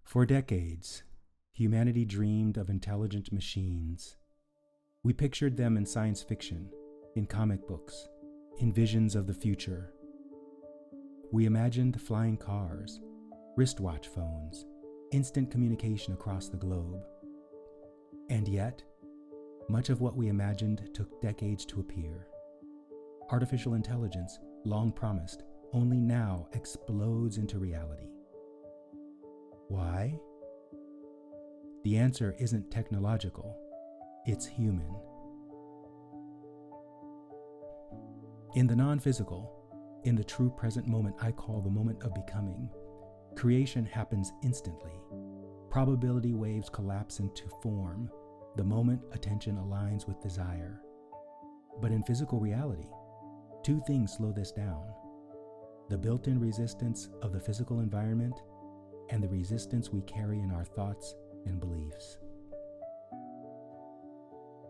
For decades, humanity dreamed of intelligent machines. We pictured them in science fiction, in comic books, in visions of the future. We imagined flying cars, wristwatch phones, instant communication across the globe. And yet, much of what we imagined took decades to appear. Artificial intelligence, long promised, only now explodes into reality. Why? The answer isn't technological, it's human. In the non-physical, in the true present moment I call the moment of becoming, creation happens instantly. Probability waves collapse into form the moment attention aligns with desire. But in physical reality, two things slow this down: the built-in resistance of the physical environment and the resistance we carry in our thoughts and beliefs.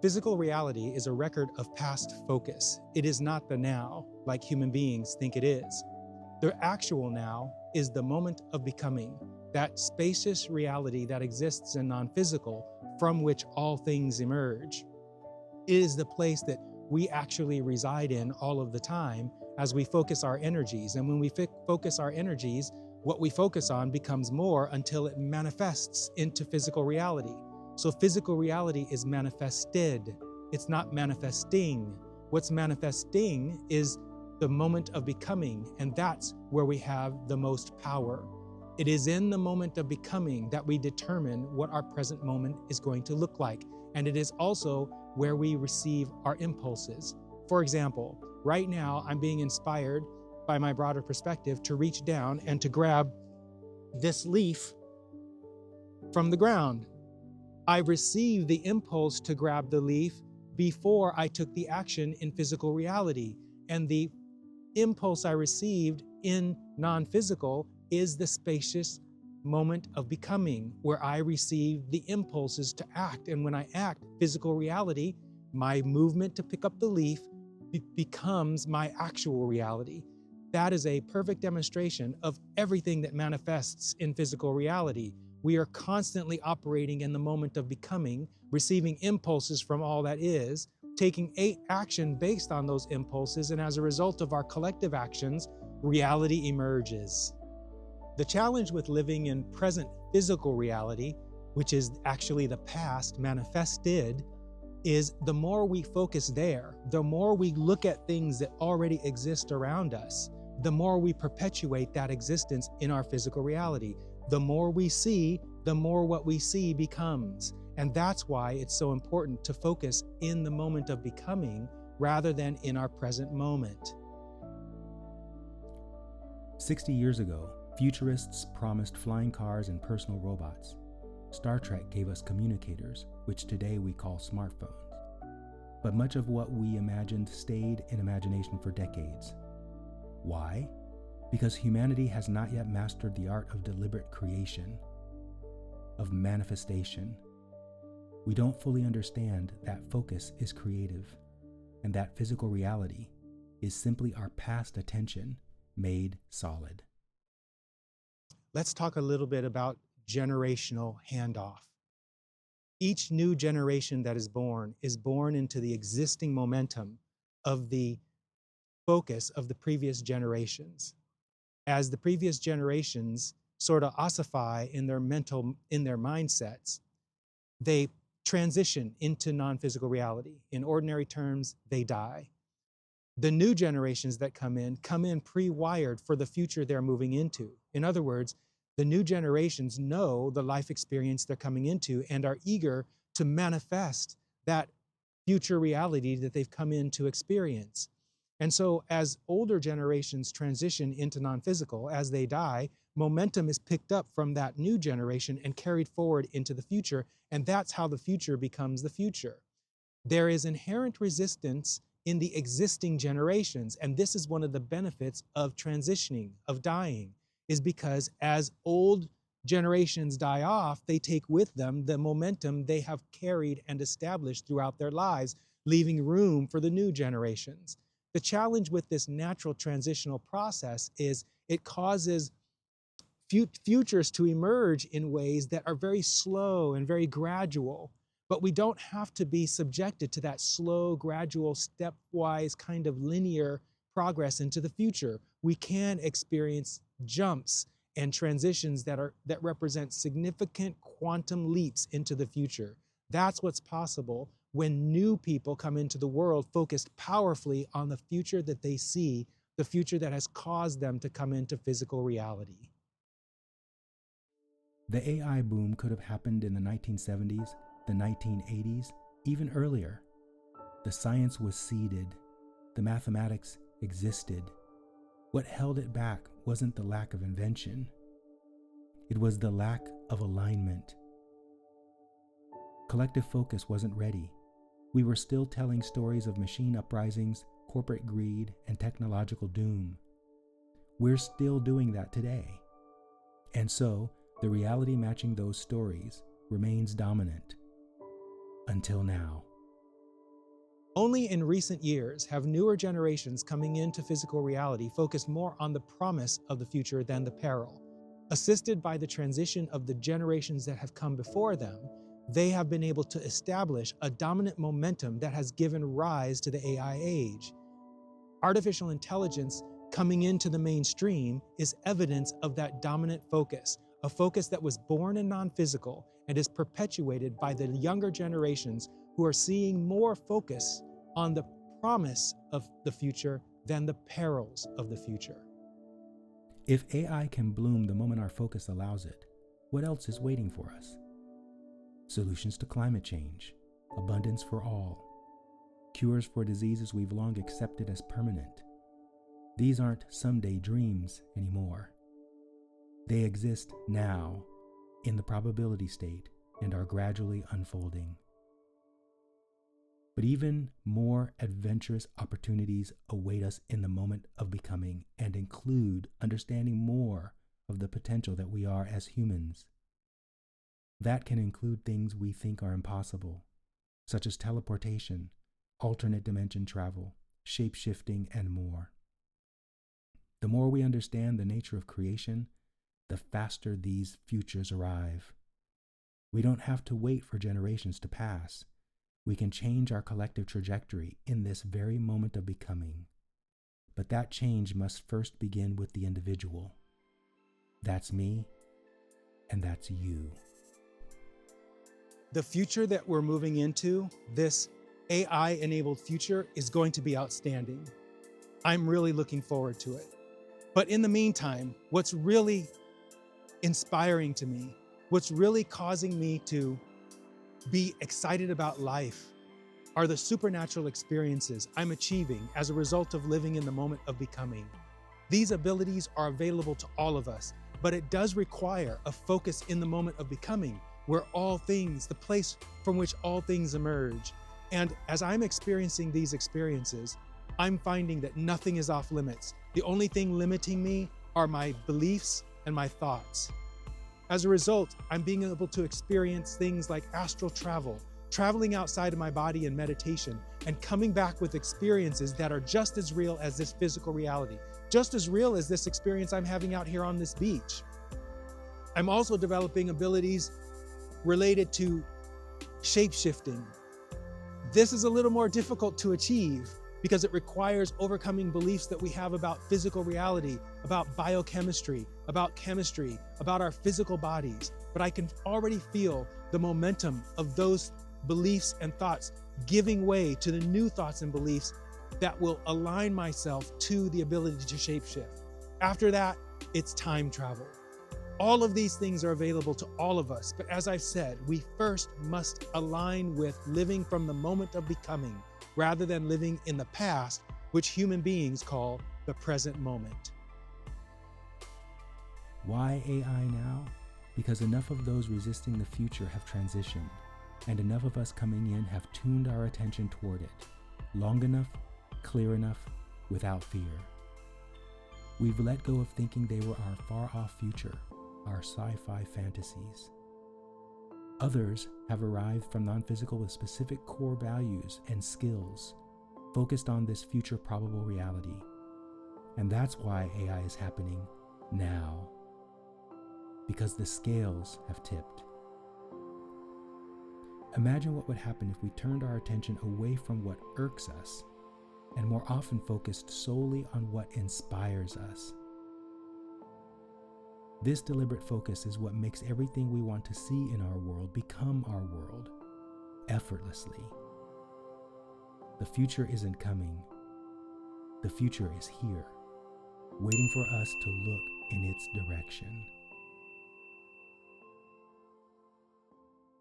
Physical reality is a record of past focus. It is not the now, like human beings think it is. The actual now is the moment of becoming, that spacious reality that exists in non-physical, from which all things emerge. It is the place that we actually reside in all of the time as we focus our energies. And when we focus our energies, what we focus on becomes more until it manifests into physical reality. So physical reality is manifested. It's not manifesting. What's manifesting is the moment of becoming, and that's where we have the most power. It is in the moment of becoming that we determine what our present moment is going to look like. And it is also where we receive our impulses. For example, right now I'm being inspired by my broader perspective to reach down and to grab this leaf from the ground. I received the impulse to grab the leaf before I took the action in physical reality. And the impulse I received in non-physical is the spacious moment of becoming, where I receive the impulses to act. And when I act, physical reality, my movement to pick up the leaf becomes my actual reality. That is a perfect demonstration of everything that manifests in physical reality. We are constantly operating in the moment of becoming, receiving impulses from all that is, taking action based on those impulses, and as a result of our collective actions, reality emerges. The challenge with living in present physical reality, which is actually the past manifested, is the more we focus there, the more we look at things that already exist around us, the more we perpetuate that existence in our physical reality. The more we see, the more what we see becomes. And that's why it's so important to focus in the moment of becoming rather than in our present moment. 60 years ago, futurists promised flying cars and personal robots. Star Trek gave us communicators, which today we call smartphones. But much of what we imagined stayed in imagination for decades. Why? Because humanity has not yet mastered the art of deliberate creation, of manifestation. We don't fully understand that focus is creative, and that physical reality is simply our past attention made solid. Let's talk a little bit about generational handoff. Each new generation that is born into the existing momentum of the focus of the previous generations. As the previous generations sort of ossify in their mindsets, they transition into non-physical reality. In ordinary terms, they die. The new generations that come in pre-wired for the future they're moving into. In other words, the new generations know the life experience they're coming into and are eager to manifest that future reality that they've come in to experience. And so as older generations transition into non-physical, as they die, momentum is picked up from that new generation and carried forward into the future, and that's how the future becomes the future. There is inherent resistance in the existing generations, and this is one of the benefits of transitioning, of dying, is because as old generations die off, they take with them the momentum they have carried and established throughout their lives, leaving room for the new generations. The challenge with this natural transitional process is it causes futures to emerge in ways that are very slow and very gradual. But we don't have to be subjected to that slow, gradual, stepwise kind of linear progress into the future. We can experience jumps and transitions that represent significant quantum leaps into the future. That's what's possible when new people come into the world focused powerfully on the future that they see, the future that has caused them to come into physical reality. The AI boom could have happened in the 1970s, the 1980s, even earlier. The science was seeded. The mathematics existed. What held it back wasn't the lack of invention. It was the lack of alignment. Collective focus wasn't ready. We were still telling stories of machine uprisings, corporate greed, and technological doom. We're still doing that today. And so, the reality matching those stories remains dominant. Until now. Only in recent years have newer generations coming into physical reality focused more on the promise of the future than the peril. Assisted by the transition of the generations that have come before them, they have been able to establish a dominant momentum that has given rise to the AI age. Artificial intelligence coming into the mainstream is evidence of that dominant focus, a focus that was born in non-physical and is perpetuated by the younger generations who are seeing more focus on the promise of the future than the perils of the future. If AI can bloom the moment our focus allows it, what else is waiting for us? Solutions to climate change, abundance for all, cures for diseases we've long accepted as permanent. These aren't someday dreams anymore. They exist now, in the probability state, and are gradually unfolding. But even more adventurous opportunities await us in the moment of becoming and include understanding more of the potential that we are as humans. That can include things we think are impossible, such as teleportation, alternate dimension travel, shape-shifting, and more. The more we understand the nature of creation, the faster these futures arrive. We don't have to wait for generations to pass. We can change our collective trajectory in this very moment of becoming. But that change must first begin with the individual. That's me, and that's you. The future that we're moving into, this AI-enabled future, is going to be outstanding. I'm really looking forward to it. But in the meantime, what's really inspiring to me, what's really causing me to be excited about life, are the supernatural experiences I'm achieving as a result of living in the moment of becoming. These abilities are available to all of us, but it does require a focus in the moment of becoming, where all things, the place from which all things emerge. And as I'm experiencing these experiences, I'm finding that nothing is off limits. The only thing limiting me are my beliefs and my thoughts. As a result, I'm being able to experience things like astral travel, traveling outside of my body in meditation, and coming back with experiences that are just as real as this physical reality, just as real as this experience I'm having out here on this beach. I'm also developing abilities related to shape-shifting. This is a little more difficult to achieve because it requires overcoming beliefs that we have about physical reality, about biochemistry, about chemistry, about our physical bodies. But I can already feel the momentum of those beliefs and thoughts giving way to the new thoughts and beliefs that will align myself to the ability to shapeshift. After that, it's time travel. All of these things are available to all of us, but as I've said, we first must align with living from the moment of becoming, rather than living in the past, which human beings call the present moment. Why AI now? Because enough of those resisting the future have transitioned, and enough of us coming in have tuned our attention toward it, long enough, clear enough, without fear. We've let go of thinking they were our far-off future, our sci-fi fantasies. Others have arrived from non-physical with specific core values and skills, focused on this future probable reality. And that's why AI is happening now. because the scales have tipped. Imagine what would happen if we turned our attention away from what irks us and more often focused solely on what inspires us. This deliberate focus is what makes everything we want to see in our world become our world, effortlessly. The future isn't coming. The future is here, waiting for us to look in its direction.